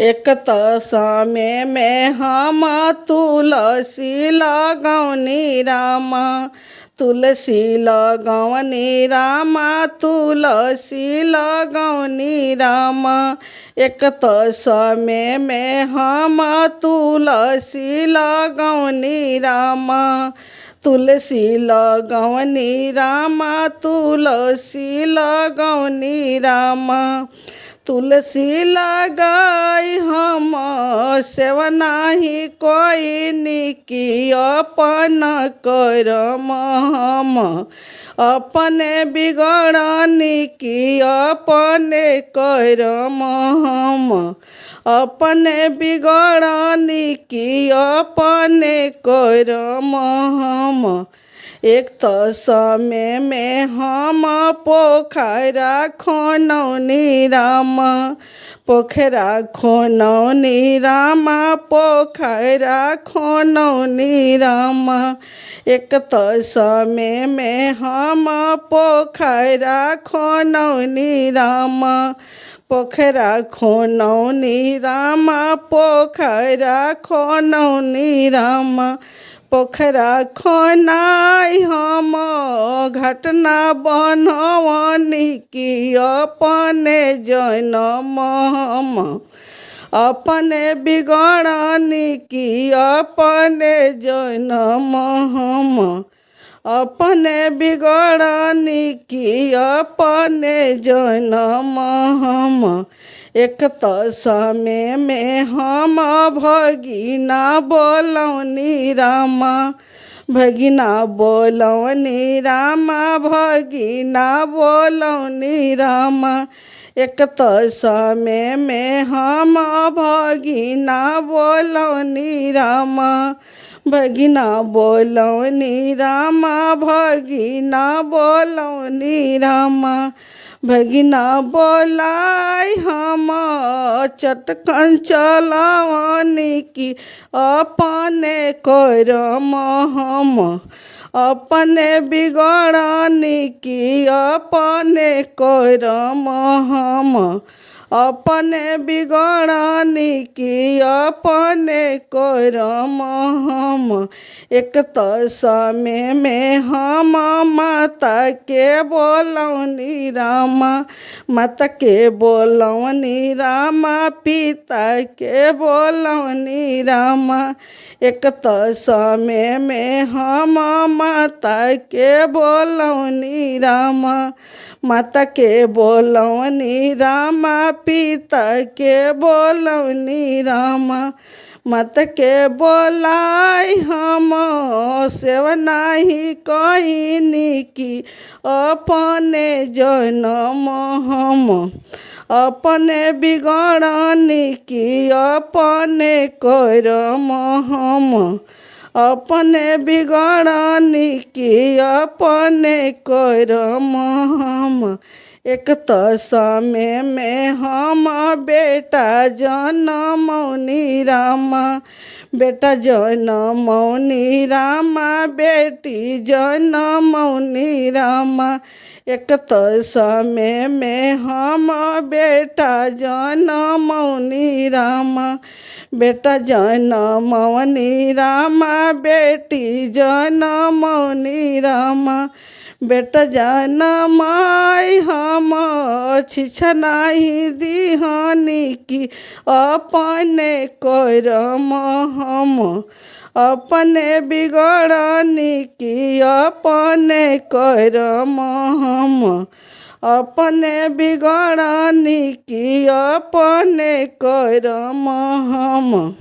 एक त समय में हम तुलसी लगौनी रामा, तुलसी लगौनी रामा, तुलसी लगौनी रामा। एक त समय में हम तुलसी लगौनी रामा, तुलसी लगौनी रामा, तुलसी लगौनी रामा। तुलसी लगाई हम सेवा नाही कोई निकी, अपन करम हम अपने बिगड़नी की, अपने करम हम अपने बिगड़नी की, अपने करम हम। एक त समय में हम पोखरा खनौनी रामा, पोखरा खनौनी रामा, पोखरा खनौनी रामा। एक त समय में हम पोखरा खनौनी रामा, पोखरा खनौनी रामा, पोखरा खनौनी रामा। पोखरा खनाई हम घटना बनवनी की, अपने जनम हम अपने बिगड़नी की, अपने जनम हम अपने बिगड़नी की, अपने जनम हम। एक त समय में हम भगिना बोलौनी रामा, भगिना बोलौनी रामा, भगिना बोलौनी रामा। एक त समय में हम भगिना बोलौनी रामा, भगिना बोलौनी रामा, भगिना बोलौनी रामा। भगिना बोलाई हम चटकन चलवनी की, अपने करम हम अपने बिगड़नी की, अपने करम हम अपने बिगड़नी की, अपने करम हम। एक त समय में हम माता के बोलौनी रामा, माता के बोलौनी रामा, पिता के बोलौनी रामा। एक त समय में हम माता के बोलौनी रामा, माता के बोलौनी रामा, पिता के बोलौनी रामा। माता के बोलाई हम सेवा नाही कईनी की, अपने जनम हम अपने बिगड़नी की, अपने करम हम अपने बिगड़नी की, अपने करम हम। एक त समय में हम बेटा जनमौनी रामा, बेटा जनमौनी रामा, बेटी जनमौनी रामा। एक त समय में हम बेटा जनमौनी रामा, बेटा जनमौनी रामा, बेटी जनमौनी रामा। बेटा जनमाई हम छिछा नाही दिहनी की, अपने करम हम अपने बिगड़नी की, अपने करम हम अपने बिगड़नी की, अपने करम हम।